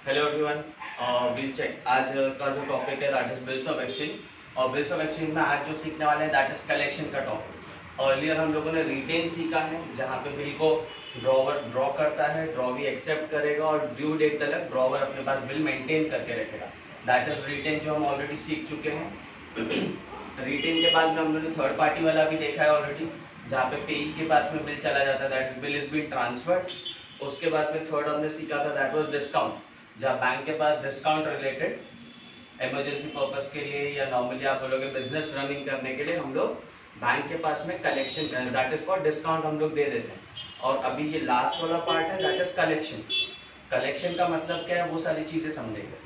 Hello everyone, will check आज का जो टॉपिक है that is bills of exchange. और बिल्स ऑफ एक्सचेंज में आज जो सीखने वाले हैं दैट इज कलेक्शन का टॉपिक। अर्लियर हम लोगों ने रिटेन सीखा है जहाँ पे बिल को ड्रॉवर ड्रॉ करता है, ड्रॉ भी एक्सेप्ट करेगा और ड्यू डेट तक ड्रॉवर अपने पास बिल मेंटेन करके रखेगा। दैट इज रिटेन जो हम ऑलरेडी सीख चुके हैं। रिटेन के बाद में हम लोगों ने थर्ड पार्टी वाला भी देखा है ऑलरेडी, जहाँ पे पेई के पास में बिल चला जाता है, that is bill is been transferred. उसके बाद में थर्ड हमने सीखा था दैट वाज डिस्काउंट, जहाँ बैंक के पास डिस्काउंट रिलेटेड इमरजेंसी पर्पस के लिए या नॉर्मली आप बोलोगे बिजनेस रनिंग करने के लिए हम लोग बैंक के पास में collection that is for discount हम लोग दे देते हैं। और अभी ये लास्ट वाला पार्ट है दैट इज कलेक्शन। कलेक्शन का मतलब क्या है वो सारी चीज़ें समझेंगे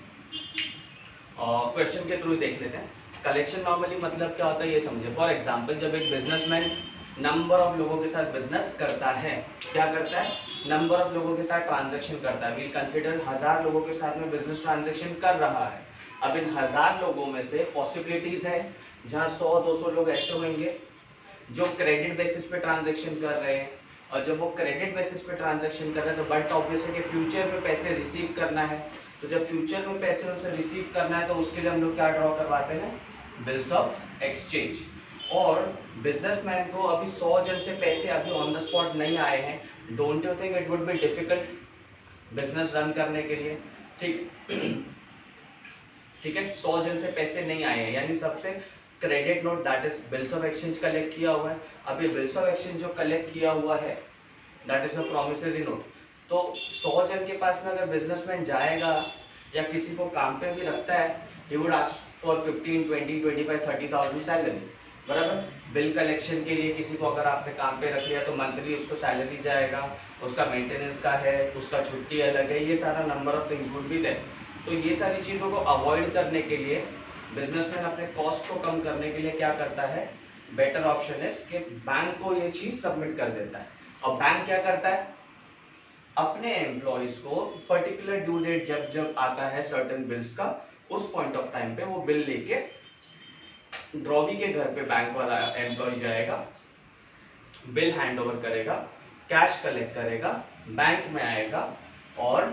और क्वेश्चन के थ्रू देख लेते हैं। कलेक्शन नॉर्मली मतलब क्या होता है ये समझे। फॉर एग्जाम्पल जब एक बिजनेसमैन नंबर ऑफ लोगों के साथ बिजनेस करता है, क्या करता है, नंबर ऑफ लोगों के साथ ट्रांजैक्शन करता है। वील कंसिडर 1000 लोगों के साथ में बिजनेस ट्रांजैक्शन कर रहा है। अब इन 1000 लोगों में से पॉसिबिलिटीज है जहां 100-200 लोग ऐसे होंगे जो क्रेडिट बेसिस पे ट्रांजैक्शन कर रहे हैं। और जब वो क्रेडिट बेसिस पे ट्रांजैक्शन कर रहे हैं तो बट ऑब्वियस है कि फ्यूचर में पैसे रिसीव करना है। तो जब फ्यूचर में पैसे उनसे रिसीव करना है तो उसके लिए हम लोग क्या ड्रॉ करवाते हैं, बिल्स ऑफ एक्सचेंज। और बिजनेसमैन को अभी 100 जन से पैसे अभी ऑन द स्पॉट नहीं आए हैं। Don't you think it would be difficult business run करने के लिए? ठीक ठीक है, 100 जन से पैसे नहीं आए हैं यानी सबसे credit note that is bills of exchange collect किया हुआ है। अभी बिल्स ऑफ एक्सचेंज जो कलेक्ट किया हुआ है that is a promissory note. तो 100 जन के पास में अगर बिजनेसमैन जाएगा या किसी को काम पे भी रखता है, he would ask for 15, 20, 25, 30,000 salary, बराबर। बिल कलेक्शन के लिए किसी को अगर आपने काम पे रख लिया तो मंथली उसको सैलरी जाएगा, उसका मेंटेनेंस का है, उसका छुट्टी अलग है, ये सारा number of things would be there. तो ये सारी चीज़ों को अवॉइड करने के लिए बिजनेसमैन अपने कॉस्ट को कम करने के लिए क्या करता है, बेटर ऑप्शन है कि बैंक को ये चीज़ सबमिट कर देता है। और बैंक क्या करता है, अपने एम्प्लॉयज को पर्टिकुलर ड्यू डेट जब जब आता है सर्टेन बिल्स का, उस पॉइंट ऑफ टाइम पे वो बिल लेके ड्रॉवी के घर पे बैंक वाला एम्प्लॉय जाएगा, बिल हैंड ओवर करेगा, कैश कलेक्ट करेगा, बैंक में आएगा और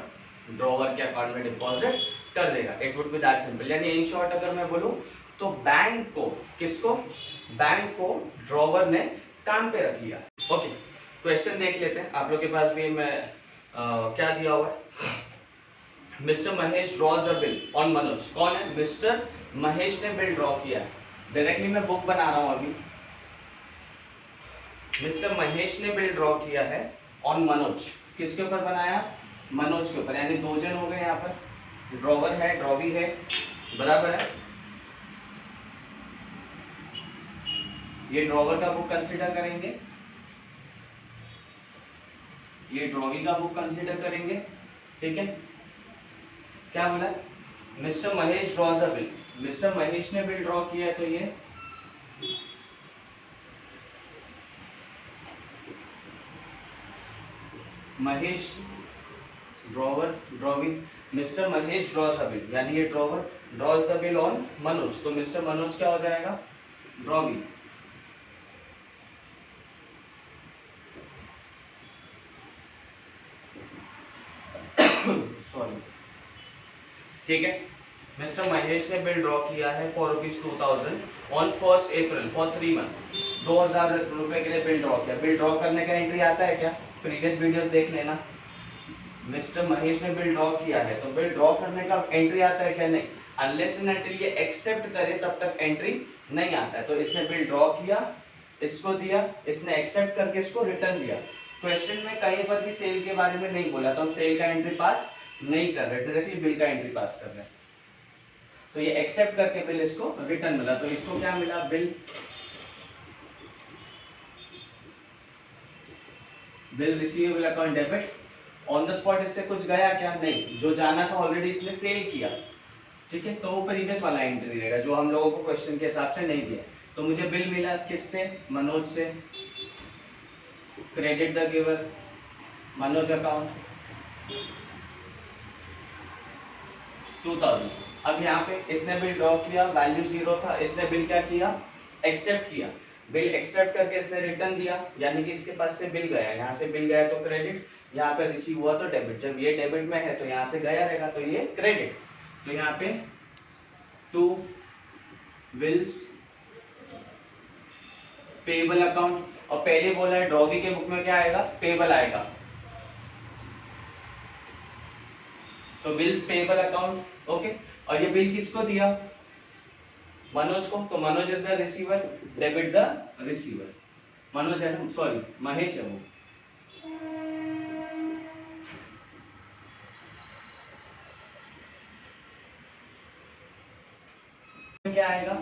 ड्रॉवर के अकाउंट में डिपॉजिट कर देगा। It would be that simple. यानी इन शॉर्ट अगर मैं बोलूं तो बैंक को, किसको, बैंक को ड्रॉवर ने काम पे रख लिया। ओके, क्वेश्चन देख लेते हैं। आप लोग के पास भी मैं क्या दिया हुआ है, mister Mahesh draws a bill on Manoj. कौन है, मिस्टर महेश ने बिल ड्रॉ किया है। डायरेक्टली मैं बुक बना रहा हूं अभी। मिस्टर महेश ने बिल ड्रॉ किया है ऑन मनोज। किसके ऊपर बनाया, मनोज के ऊपर। यानी 2 जन हो गए यहाँ पर, ड्रॉवर है, ड्रॉवी है, बराबर है। ये ड्रॉवर का बुक कंसीडर करेंगे, ये ड्रॉवी का बुक कंसीडर करेंगे, ठीक है। क्या बोला, mister Mahesh draws a bill. Mister Mahesh ने बिल ड्रॉ किया है तो ये Mahesh drawer drawing, mister Mahesh draws a bill, यानी ये drawer drawers the bill on Manoj. तो मिस्टर मनोज क्या हो जाएगा, ड्रॉविंग। सॉरी, ठीक है। मिस्टर महेश ने बिल ड्रॉ किया है for ₹2000 on 1 April for 3 month. 2000 रुपए के लिए बिल ड्रॉ किया। बिल ड्रॉ करने का एंट्री आता है क्या, प्रीवियस वीडियोस देख लेना। मिस्टर महेश ने बिल ड्रॉ किया है तो बिल ड्रॉ करने का एंट्री आता है क्या, नहीं। अनलेस एंड अनटिल ये एक्सेप्ट करे तब तक एंट्री नहीं आता है। तो इसने बिल ड्रॉ किया, इसको दिया, इसने एक्सेप्ट करके इसको रिटर्न दिया। क्वेश्चन में कहीं पर भी सेल के बारे में नहीं बोला तो हम सेल का एंट्री पास नहीं कर रहे, डायरेक्टली बिल का एंट्री पास कर रहे हैं। तो ये एक्सेप्ट करके बिल इसको रिटर्न मिला, तो इसको क्या मिला, bill receivable account debit. On the spot इससे कुछ गया क्या, नहीं। जो जाना था ऑलरेडी इसने सेल किया, ठीक है। तो वो प्रीवियस वाला एंट्री रहेगा जो हम लोगों को क्वेश्चन के हिसाब से नहीं दिया। तो मुझे बिल मिला किससे, मनोज से, credit the giver, Manoj account 2000। अब यहाँ पे इसने बिल ड्रॉ किया, वैल्यू 0 था, इसने बिल क्या किया, एक्सेप्ट किया। बिल एक्सेप्ट करके इसने रिटर्न दिया, यानी कि इसके पास से बिल गया, यहाँ से बिल गया तो क्रेडिट, यहाँ पे रिसीव हुआ तो डेबिट। जब ये डेबिट में है तो यहाँ से गया रहेगा तो ये क्रेडिट। तो यहाँ पे टू बिल्स पेबल अकाउंट, और पहले बोला है ड्रॉवी के बुक में क्या आएगा, पेबल आएगा, तो बिल्स पेबल अकाउंट। ओके, और ये बिल किसको दिया, मनोज को, तो Manoj is the receiver, debit the receiver. Manoj है ना, सॉरी महेश है वो। क्या आएगा,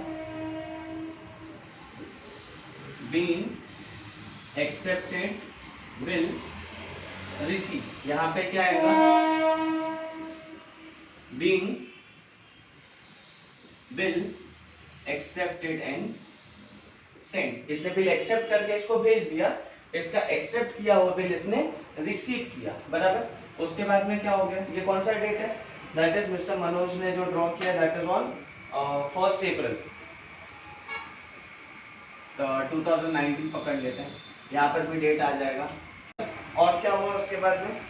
बीन एक्सेप्टेड बिल रिसीव, यहां पे क्या आएगा, been bill accepted and sent. इसने बिल एक्सेप्ट करके इसको भेज दिया, इसका एक्सेप्ट किया हुआ बिल इसने रिसीव किया, बराबर। उसके बाद में क्या हो गया, ये कौन सा डेट है, दैट इज मिस्टर मनोज ने जो ड्रॉ किया, दैट इज ऑन 1 अप्रैल 2019 पकड़ लेते हैं, यहाँ पर भी डेट आ जाएगा। और क्या हुआ उसके बाद में,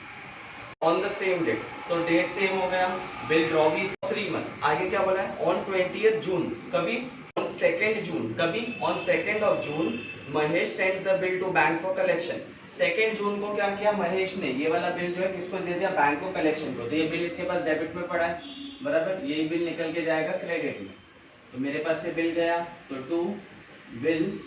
ऑन द सेम डेट, तो डेट सेम हो गया, बिल ड्रॉ भी 3 मंथ। आगे क्या बोला है, ऑन 20 जून, कभी ऑन 2 जून, कभी on 2 June Mahesh sends the bill to bank for collection. 2 जून को क्या किया महेश ने, ये वाला बिल जो है किसको दे दिया, बैंक को कलेक्शन को। तो ये बिल इसके पास डेबिट में पड़ा है, बराबर, ये बिल निकल के जाएगा क्रेडिट में। तो मेरे पास से बिल गया, तो टू बिल्स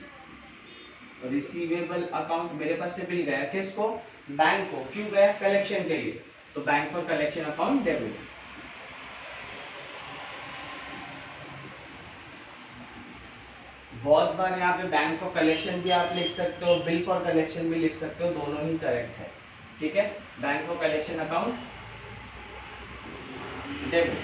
रिसीवेबल अकाउंट, मेरे पास से बिल गया किसको, बैंक को, क्यों गया, कलेक्शन के लिए, तो bank for collection account debit. बहुत बार यहाँ पे बैंक फॉर कलेक्शन भी आप लिख सकते हो, बिल फॉर कलेक्शन भी लिख सकते हो, दोनों ही करेक्ट है, ठीक है। Bank for collection account debit.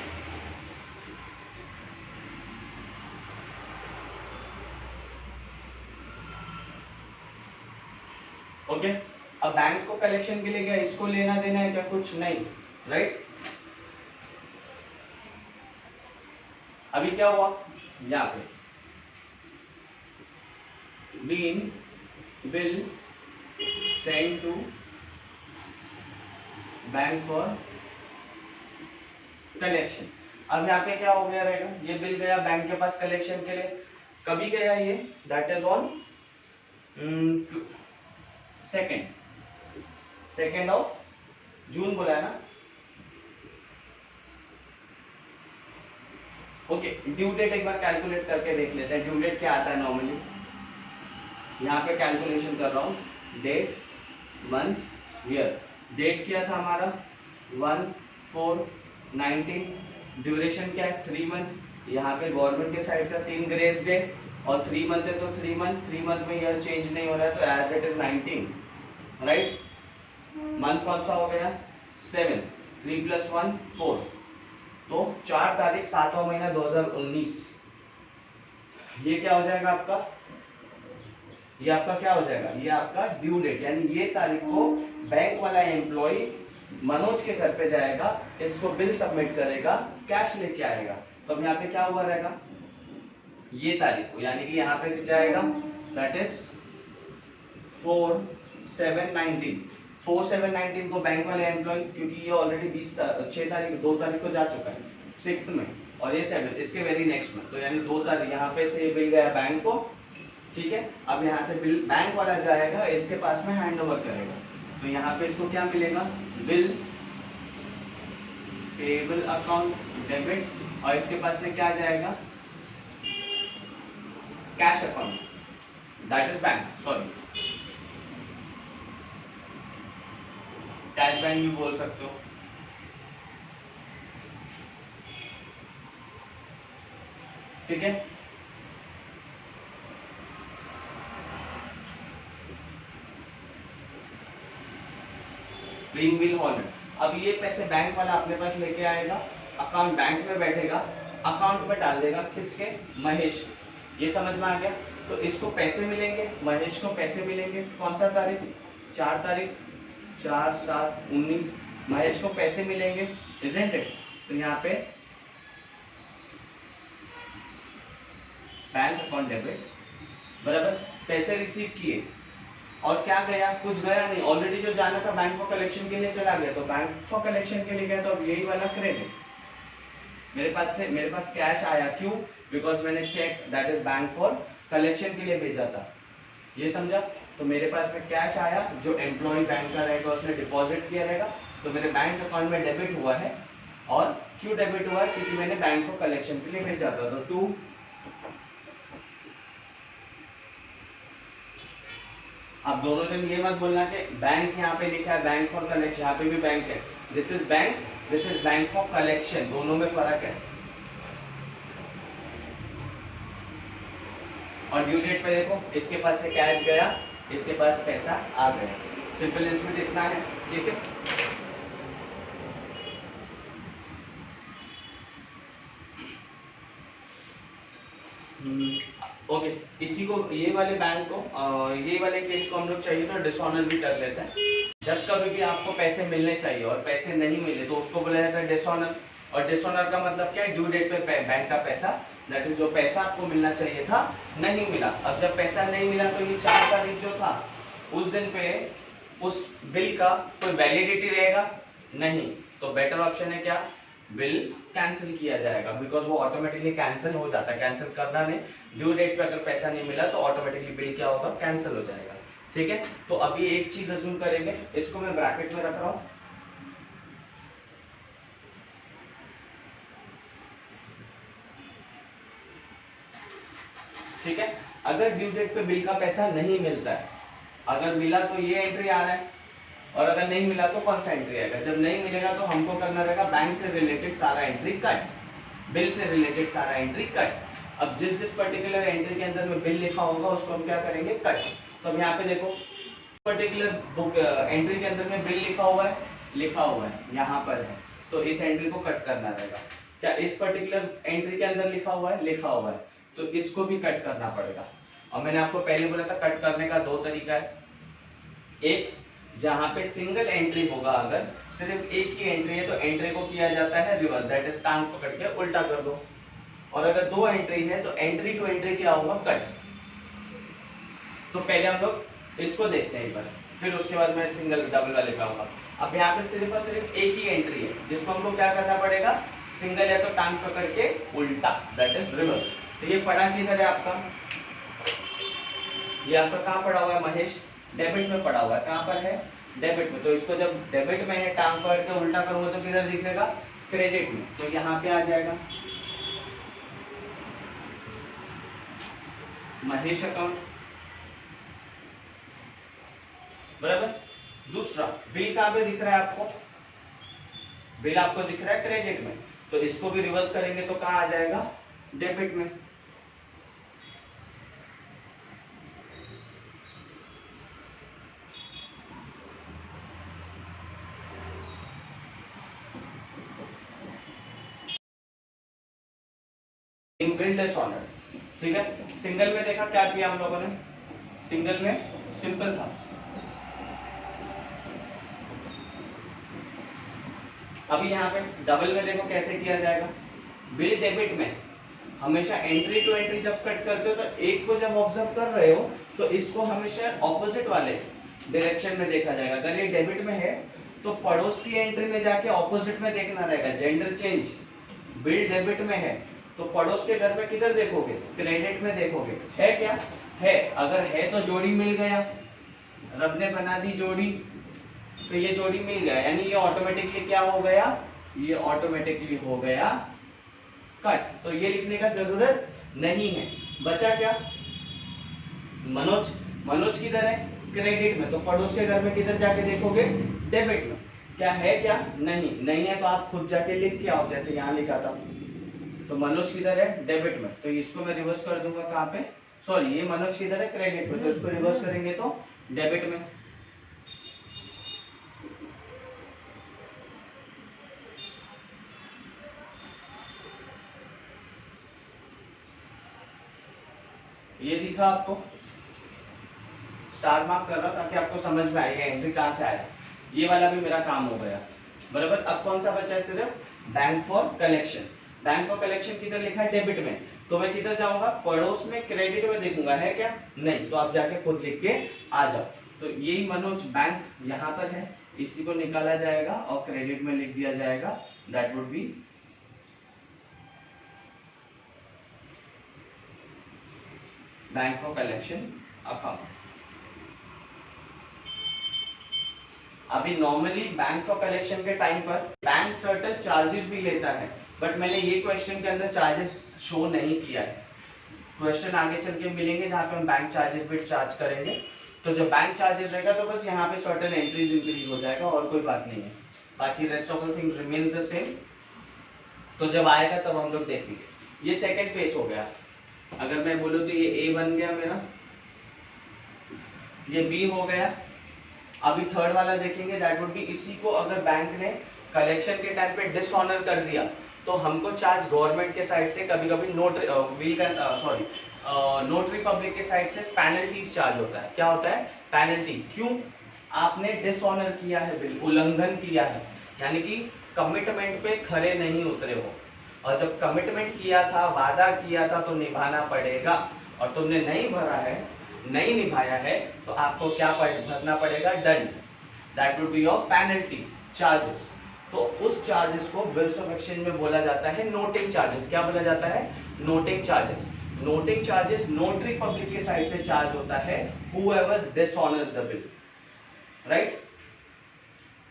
Okay, अब बैंक को कलेक्शन के लिए क्या इसको लेना देना है क्या, कुछ नहीं, राइट। अभी क्या हुआ, यहाँ पे been bill send to bank for collection. अब यहाँ पे क्या हो गया रहेगा, ये बिल गया बैंक के पास कलेक्शन के लिए, कभी गया ये, that is on 2 of June बोला है ना। ओके, ड्यू डेट एक बार कैलकुलेट करके देख लेते हैं, ड्यू डेट क्या आता है नॉर्मली, यहाँ पे कैलकुलेशन कर रहा हूँ, डेट मंथ ईयर। डेट क्या था हमारा 1/4/19, ड्यूरेशन क्या है 3 मंथ, यहाँ पे गवर्नमेंट के साइड का 3 ग्रेस डे, और 3 मंथ है तो 3 मंथ में ईयर चेंज नहीं हो रहा है, तो as it is 19, right. Month कौन सा हो गया 7, 3 + 1 4, तो 4 तारीख 7वां महीना 2019। ये क्या हो जाएगा आपका, ये आपका क्या हो जाएगा, ये आपका ड्यू डेट, यानी ये तारीख को बैंक वाला एम्प्लॉय मनोज के घर पे जाएगा, इसको बिल सबमिट करेगा, कैश लेके आएगा। तो अब यहाँ पे क्या हुआ रहेगा, ये तारीख को, यानी कि यहाँ पे जाएगा दैट इज 4/7/19। 4/7/19 को बैंक वाले एम्प्लॉय, क्योंकि ये ऑलरेडी 6 तारीख 2 तारीख को जा चुका है 6th में, और ये 7 इसके वेरी नेक्स्ट में, तो यानी 2 तारीख यहाँ पे से ये बिल गया बैंक को, ठीक है। अब यहाँ से बिल बैंक वाला जाएगा, इसके पास में हैंड ओवर करेगा, तो यहाँ पे इसको क्या मिलेगा, बिल पेबल अकाउंट डेबिट, और इसके पास से क्या जाएगा, cash account, that is bank, sorry cash bank भी बोल सकते हो, ठीक है। प्लेइंग बिल हॉल्डर, अब ये पैसे बैंक वाला अपने पास लेके आएगा, अकाउंट बैंक में बैठेगा, अकाउंट में डाल देगा, किसके, महेश के, ये समझ में आ गया। तो इसको पैसे मिलेंगे, महेश को पैसे मिलेंगे, कौन सा तारीख 4 तारीख 4/7/19, महेश को पैसे मिलेंगे, इजंट इट। तो यहाँ पे बैंक अकाउंट डेबिट बराबर, पैसे रिसीव किए और क्या गया, कुछ गया नहीं, ऑलरेडी जो जाना था बैंक फॉर कलेक्शन के लिए चला गया, तो बैंक फॉर कलेक्शन के लिए गया, तो अब यही वाला क्रेडिट मेरे पास कैश आया, क्यों, बिकॉज मैंने check that is bank for collection के लिए भेजा था, ये समझा। तो मेरे पास में कैश आया जो एम्प्लॉय बैंक का रहेगा उसने डिपॉजिट किया रहेगा, तो मेरे बैंक अकाउंट में डेबिट हुआ है। और क्यों डेबिट हुआ है, क्योंकि मैंने बैंक फॉर कलेक्शन के लिए भेजा था। तो 2, अब दोनों जन ये मत बोलना कि बैंक यहाँ पे लिखा है बैंक फॉर कलेक्शन, यहाँ पे भी बैंक है, this is bank for collection, दोनों में फर्क है। और ड्यू डेट पे देखो, इसके पास से कैश गया, इसके पास पैसा आ गया, सिंपल इंस्ट्रूमेंट इतना है, ठीक है। ओके, इसी को, ये वाले बैंक को, ये वाले केस को हम लोग चाहिए तो डिसऑनर भी कर लेते हैं। जब कभी भी आपको पैसे मिलने चाहिए और पैसे नहीं मिले तो उसको बोला जाता है डिसऑनर। और डिसऑनर का मतलब क्या है, ड्यू डेट पे बैंक का पैसा, दैट इज जो पैसा आपको मिलना चाहिए था नहीं मिला। अब जब पैसा नहीं मिला तो ये 4 तारीख जो था उस दिन पे उस बिल का कोई वैलिडिटी रहेगा नहीं, तो बेटर ऑप्शन है क्या, बिल कैंसिल किया जाएगा, बिकॉज वो ऑटोमेटिकली कैंसिल हो जाता है। कैंसिल करना नहीं, ड्यू डेट पे अगर पैसा नहीं मिला तो ऑटोमेटिकली बिल क्या होगा, कैंसिल हो जाएगा, ठीक है। तो अभी एक चीज अज्यूम करेंगे, इसको मैं ब्रैकेट में रख रहा हूं, ठीक है। अगर ड्यू डेट पे बिल का पैसा नहीं मिलता है, अगर मिला तो ये एंट्री आ रहा है, और अगर नहीं मिला तो कौन सा एंट्री आएगा। जब नहीं मिलेगा तो हमको करना रहेगा बैंक से रिलेटेड सारा एंट्री कट, बिल से रिलेटेड सारा एंट्री कट। अब जिस पर्टिकुलर एंट्री के अंदर में बिल लिखा होगा उसको हम क्या करेंगे, कट। तो अब यहाँ पे देखो, पर्टिकुलर बुक एंट्री के अंदर में बिल लिखा हुआ है यहाँ पर है, तो इस एंट्री को कट करना रहेगा। क्या इस पर्टिकुलर एंट्री के अंदर लिखा हुआ है, तो इसको भी कट करना पड़ेगा। और मैंने आपको पहले बोला था कट करने का 2 तरीका है, एक जहां पे सिंगल एंट्री होगा, अगर सिर्फ एक ही एंट्री है तो एंट्री को किया जाता है रिवर्स, दैट इज टांग पकड़ के उल्टा कर दो। और अगर 2 एंट्री है तो एंट्री टू एंट्री क्या होगा, कट। तो पहले हम लोग इसको देखते हैं एक बार, फिर उसके बाद मैं सिंगल डबल वाले पे आऊंगा। अब यहाँ पे सिर्फ और सिर्फ एक ही एंट्री है जिसको हमको क्या करना पड़ेगा, सिंगल है तो टांग पकड़ के उल्टा, दैट इज रिवर्स। तो ये पड़ा किधर है आपका, ये आपका कहाँ पड़ा हुआ है महेश, डेबिट में पड़ा हुआ है। कहाँ पर है, डेबिट में। तो इसको जब डेबिट में है टांग पकड़ के उल्टा करूंगा तो किधर दिखेगा, क्रेडिट में। तो यहाँ पे आ जाएगा महेश अकाउंट, बराबर। दूसरा बिल कहाँ पे दिख रहा है आपको, बिल आपको दिख रहा है क्रेडिट में, तो इसको भी रिवर्स करेंगे तो कहाँ आ जाएगा, डेबिट में। इन बिल डिसऑनर, ठीक है। सिंगल में देखा क्या किया हम लोगों ने, सिंगल में सिंपल था। अभी यहाँ पे डबल में देखो कैसे किया जाएगा, बिल डेबिट में हमेशा एंट्री टू एंट्री जब कट करते हो तो एक को जब ऑब्जर्व कर रहे हो तो इसको हमेशा ऑपोजिट वाले डायरेक्शन में देखा जाएगा। अगर ये डेबिट में है तो पड़ोस की एंट्री में जाके ऑपोजिट में देखना रहेगा, जेंडर चेंज। बिल डेबिट में है तो पड़ोस के घर पे किधर देखोगे, क्रेडिट में देखोगे। है क्या, है। अगर है तो जोड़ी मिल गया, रब ने बना दी जोड़ी, तो ये जोड़ी मिल गया, यानी ये ऑटोमेटिकली क्या हो गया, ये ऑटोमेटिकली हो गया कट। तो ये लिखने का जरूरत नहीं है। बचा क्या, मनोज किधर है, क्रेडिट में, तो पड़ोस के घर में किधर जाके देखोगे, डेबिट में। क्या है, क्या नहीं है तो आप खुद जाके लिख के आओ, जैसे यहाँ लिखा था। तो मनोज किधर है, डेबिट में, तो इसको मैं रिवर्स कर दूंगा कहाँ पे, सॉरी ये मनोज किधर है, क्रेडिट में, तो इसको रिवर्स करेंगे तो डेबिट में। ये दिखा आपको, स्टार मार्क कर रहा ताकि आपको समझ में आएगा एंट्री कहाँ से आया। ये वाला भी मेरा काम हो गया, बराबर। अब कौन सा बचा है, सिर्फ bank for collection. Bank for collection किधर लिखा है, डेबिट में, तो मैं किधर जाऊंगा, पड़ोस में क्रेडिट में देखूंगा, है क्या, नहीं, तो आप जाके खुद लिख के आ जाओ। तो यही मनोज बैंक यहाँ पर है, इसी को निकाला जाएगा और क्रेडिट में लिख दिया जाएगा, that would be bank for collection account. अभी नॉर्मली बैंक फॉर कलेक्शन के टाइम पर बैंक सर्टेन चार्जेस भी लेता है, बट मैंने ये क्वेश्चन के अंदर चार्जेस शो नहीं किया है। क्वेश्चन आगे चल के मिलेंगे जहाँ पे हम बैंक चार्जेस भी चार्ज करेंगे। तो जब बैंक चार्जेस रहेगा तो बस यहाँ पे सर्टेन एंट्रीज इंक्रीज हो जाएगा और कोई बात नहीं है, बाकी rest of the things remains the same. तो जब आएगा तब हम लोग देखेंगे। ये सेकेंड फेस हो गया। अगर मैं बोलूँ तो ये ए बन गया मेरा, ये बी हो गया। अभी थर्ड वाला देखेंगे, दैट वुड बी, इसी को अगर बैंक ने कलेक्शन के टाइम पे डिसऑनर कर दिया तो हमको चार्ज गवर्नमेंट के साइड से कभी कभी नोटरी पब्लिक के साइड से पेनल्टीज चार्ज होता है। क्या होता है, पेनल्टी, क्यों, आपने डिसऑनर किया है, बिल उल्लंघन किया है, यानी कि कमिटमेंट पे खरे नहीं उतरे हो, और जब कमिटमेंट किया था, वादा किया था तो निभाना पड़ेगा, और तुमने नहीं भरा है, नहीं निभाया है, तो आपको क्या भरना पड़ेगा, दंड, that would be your penalty charges. तो उस चार्जेस को बिल्स ऑफ एक्सचेंज में बोला जाता है नोटिंग चार्जेस। क्या बोला जाता है, noting charges. Noting charges notary public के साइड से चार्ज होता है whoever dishonors the bill, right?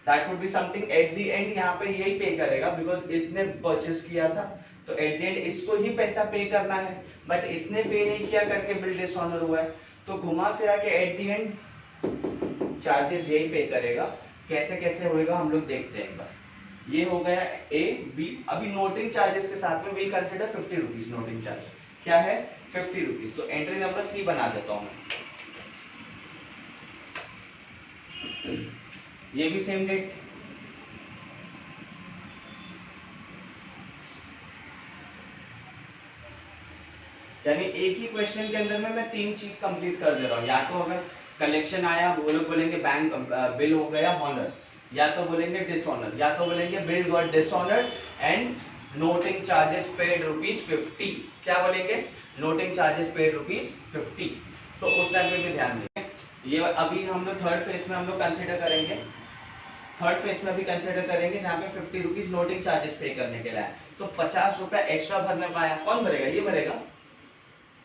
That would be something at the end, यहाँ पे यही पे करेगा बिकॉज इसने परचेस किया था, तो एट द एंड इसको ही पैसा पे करना है, बट इसने पे नहीं किया करके बिल डिसऑनर हुआ है, तो घुमा फिरा के एट द एंड चार्जेस यही पे करेगा। कैसे कैसे होएगा हम लोग देखते हैं एक बार। ये हो गया ए बी। अभी नोटिंग चार्जेस के साथ में will consider 50 rupees noting charge. क्या है, 50 रुपीज। तो एंट्री नंबर सी बना देता हूं मैं, ये भी सेम डेट, यानी एक ही क्वेश्चन के अंदर में मैं तीन चीज कंप्लीट कर दे रहा हूँ। या तो अगर कलेक्शन आया, वो लोग बोलेंगे बैंक बिल हो गया हॉनर, या तो बोलेंगे डिसऑनर, या तो बोलेंगे bill got dishonoured and noting charges paid ₹50। क्या बोलेंगे, नोटिंग चार्जेस पेड ₹50। तो उस टाइम पे भी ध्यान देंगे। ये अभी हम लोग थर्ड फेज में हम लोग कंसिडर करेंगे, थर्ड फेज में भी कंसिडर करेंगे जहाँ पे 50 रुपीज नोटिंग चार्जेस पे करने के लिए। तो 50 रुपया एक्स्ट्रा भरने पाया, कौन भरेगा, ये भरेगा,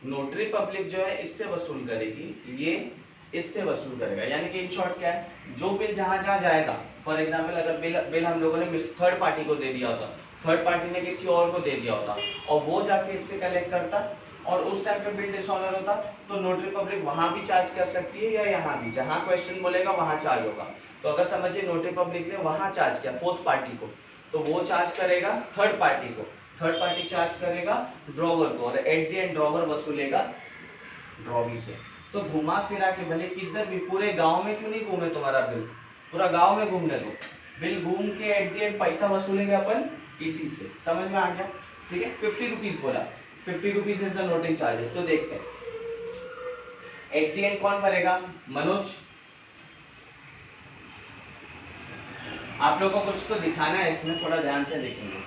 नोटरी पब्लिक जो है इससे वसूल करेगी, ये इससे वसूल करेगा। यानी कि इन शॉर्ट क्या है, जो बिल जहां जहां जाएगा, फॉर एग्जांपल अगर बिल हम लोगों ने थर्ड पार्टी को दे दिया होता, थर्ड पार्टी ने किसी और को दे दिया होता और वो जाके इससे कलेक्ट करता और उस टाइम पे बिल डिसऑनर होता, तो नोटरी पब्लिक वहां भी चार्ज कर सकती है या यहाँ भी, जहां क्वेश्चन बोलेगा वहां चार्ज होगा। तो अगर समझिए नोटरी पब्लिक ने वहां चार्ज किया फोर्थ पार्टी को, तो वो चार्ज करेगा थर्ड पार्टी को, थर्ड पार्टी चार्ज करेगा ड्रॉवर को, और एट द एंड ड्रॉवर वसूलेगा ड्रॉवी से। तो घुमा फिरा के भले किधर भी, पूरे गांव में क्यों नहीं घूमे तुम्हारा बिल, पूरा गांव में घूमने दो, बिल घूम के एट द एंड पैसा वसूलेंगे अपन इसी से। समझ में आ गया, ठीक है। 50 रुपीज बोला, 50 rupees is the noting charges. तो देखते हैं एट द एंड कौन भरेगा, मनोज। आप लोगों को कुछ तो दिखाना है इसमें, थोड़ा ध्यान से देखेंगे।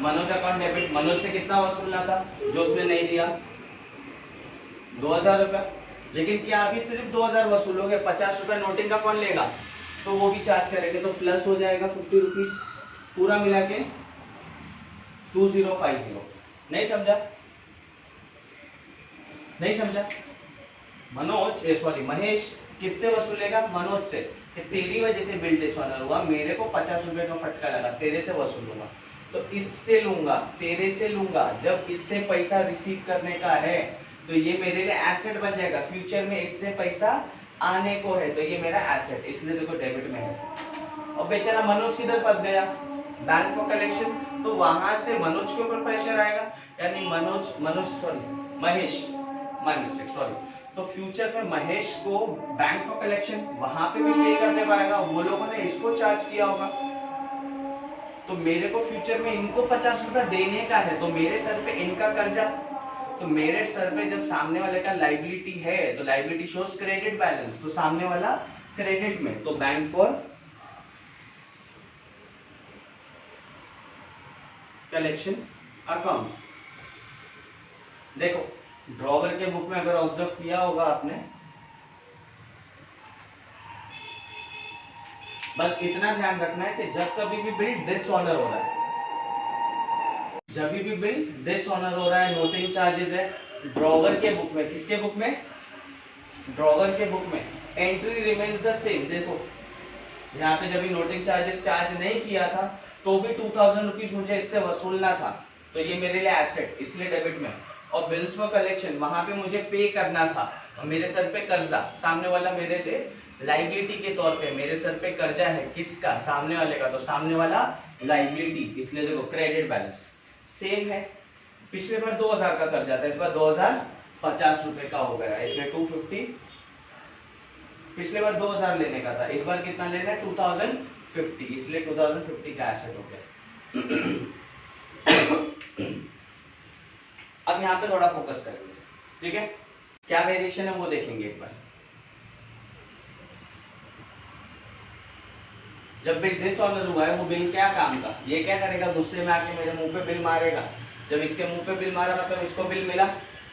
मनोज अकाउंट डेबिट, मनोज से कितना वसूलना था जो उसने नहीं दिया, 2000 रुपया। लेकिन क्या अभी सिर्फ 2000 वसूलोगे, 50 रुपया नोटिंग का कौन लेगा, तो वो भी चार्ज करेंगे, तो प्लस हो जाएगा 50 रुपीज, पूरा मिला के 2050। नहीं समझा, नहीं समझा। मनोज सॉरी महेश किससे वसूलेगा, मनोज से, कि तेरी वजह से बिल डिसऑनर हुआ, मेरे को 50 रुपए का फटका लगा, तेरे से वसूलूंगा, तो इससे लूंगा, तेरे से लूंगा। जब इससे पैसा रिसीव करने का है तो ये मेरे लिए एसेट बन जाएगा, फ्यूचर में इससे पैसा आने को है, तो ये मेरा एसेट, इसलिए देखो डेबिट में है। और बेचारा मनोज किधर फंस गया, बैंक फॉर कलेक्शन, तो वहां से मनोज के ऊपर प्रेशर आएगा, यानी महेश, माय मिस्टेक सॉरी। तो फ्यूचर में महेश को बैंक फॉर कलेक्शन वहां पे भी पे करने पाएगा, वो लोगों ने इसको चार्ज किया होगा, तो मेरे को फ्यूचर में इनको 50 रुपया देने का है, तो मेरे सर पे इनका कर्जा, तो मेरे सर पे जब सामने वाले का लाइबिलिटी है तो लाइबिलिटी शोज क्रेडिट बैलेंस, तो सामने वाला क्रेडिट में, तो बैंक फॉर कलेक्शन अकाउंट। देखो ड्रॉवर के बुक में अगर ऑब्जर्व किया होगा आपने, बस इतना ध्यान रखना है कि जब कभी भी बिल डिसऑनर हो रहा है, जब भी बिल डिसऑनर हो रहा है, नोटिंग चार्जेस है ड्रॉवर के बुक में, किसके बुक में, ड्रॉवर के बुक में, एंट्री रिमेन्स द सेम। देखो यहाँ पे जब नोटिंग चार्जेस चार्ज नहीं किया था तो भी 2000 रुपीज मुझे इससे वसूलना था, तो ये मेरे लिए एसेट, इसलिए डेबिट में। और बिल्स फॉर कलेक्शन वहां पे मुझे पे करना था और मेरे सर पे कर्जा, सामने वाला मेरे लिए लाइबिलिटी के तौर पे, मेरे सर पे कर्जा है, किसका, सामने वाले का, तो सामने वाला लाइबिलिटी, इसलिए देखो क्रेडिट बैलेंस सेम है। पिछले बार 2000 का कर्जा था, इस बार 2050 रुपए का हो गया, इसलिए 250। पिछले बार 2000 लेने का था, इस बार कितना लेना है, 2050, इसलिए 2050 का एसेट हो गया। अब यहाँ पे थोड़ा फोकस करेंगे, ठीक है, क्या वेरिएशन है वो देखेंगे एक बार। जब बिल डिसऑनर हुआ है, वो बिल क्या काम का, ये क्या करेगा, गुस्से में आके मेरे मुंह पे बिल मारेगा। जब इसके मुंह पे बिल मारा मतलब इसको बिल मिला,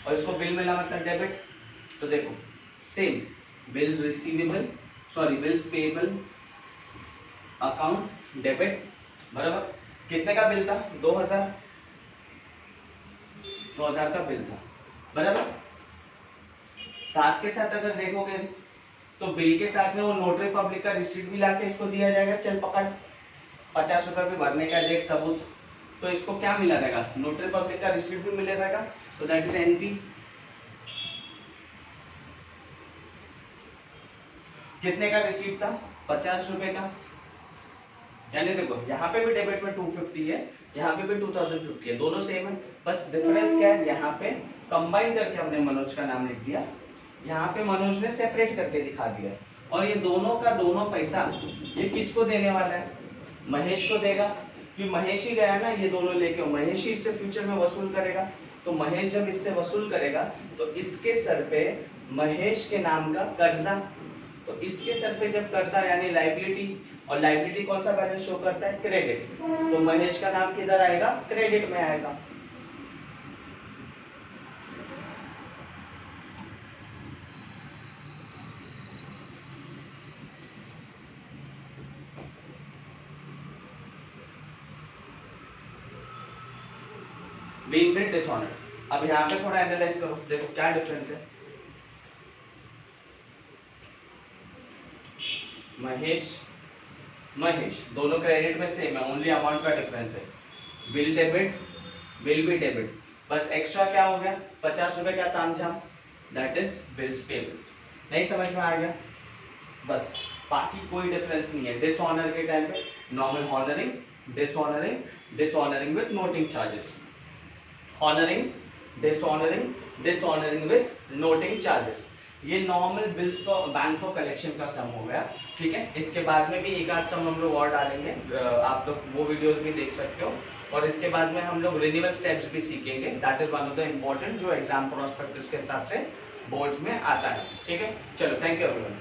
और इसको बिल मिला मतलब डेबिट। तो देखो same, bills receivable, sorry bills payable account debit, बराबर। कितने का बिल था, 2000 का बिल था, बराबर। साथ के साथ अगर देखोगे तो बिल के साथ में वो नोटरी पब्लिक का रिसीट भी लाके इसको दिया जाएगा, चल पकड़ 50 रुपए भरने का देख सबूत, तो इसको क्या मिला रहेगा, नोटरी पब्लिक का रिसीट भी मिले रहेगा, तो दैट इज एनपी। कितने का रिसीट था, 50 रुपए का, यानी देखो यहाँ पे भी डेबिट में 250 है, यहाँ पे भी 2050 है, दोनों सेम है, बस डिफरेंस क्या है, यहाँ पे कंबाइन करके हमने मनोज का नाम लिख दिया, यहाँ पे मनोज ने सेपरेट करके दिखा दिया। और ये दोनों का दोनों पैसा ये किसको देने वाला है, महेश को देगा, क्योंकि महेश ही गया ना ये दोनों लेके, महेश ही इससे फ्यूचर में वसूल करेगा। तो महेश जब इससे वसूल करेगा तो इसके सर पे महेश के नाम का कर्जा, तो इसके सर पे जब कर्जा यानी लाइबिलिटी, और लाइबिलिटी कौन सा बैलेंस शो करता है, क्रेडिट, तो महेश का नाम किधर आएगा, क्रेडिट में आएगा। Being bill dishonour. अब यहाँ पे थोड़ा एनालाइज करो, देखो क्या डिफरेंस है। महेश दोनों क्रेडिट में सेम है, ओनली अमाउंट का डिफरेंस है। बिल डेबिट, बिल भी डेबिट, बस एक्स्ट्रा क्या हो गया, 50 रुपए का तामझाम, दैट इज बिल्स पेबल। नहीं समझ में आ गया, बस बाकी कोई डिफरेंस नहीं है। डिसऑनर के टाइम पे normal honouring, dishonouring with noting charges, honouring, dishonouring with noting charges. ये नॉर्मल बिल्स का बैंक फॉर कलेक्शन का सम हो गया, ठीक है। इसके बाद में भी एक आध सम हम लोग और डालेंगे, आप लोग वो वीडियोस भी देख सकते हो। और इसके बाद में हम लोग रिन्यूअल स्टेप्स भी सीखेंगे, that is one of the important जो एग्जाम प्रोस्पेक्टस के हिसाब से बोर्ड्स में आता है, ठीक है। चलो, थैंक यू एवरीवन।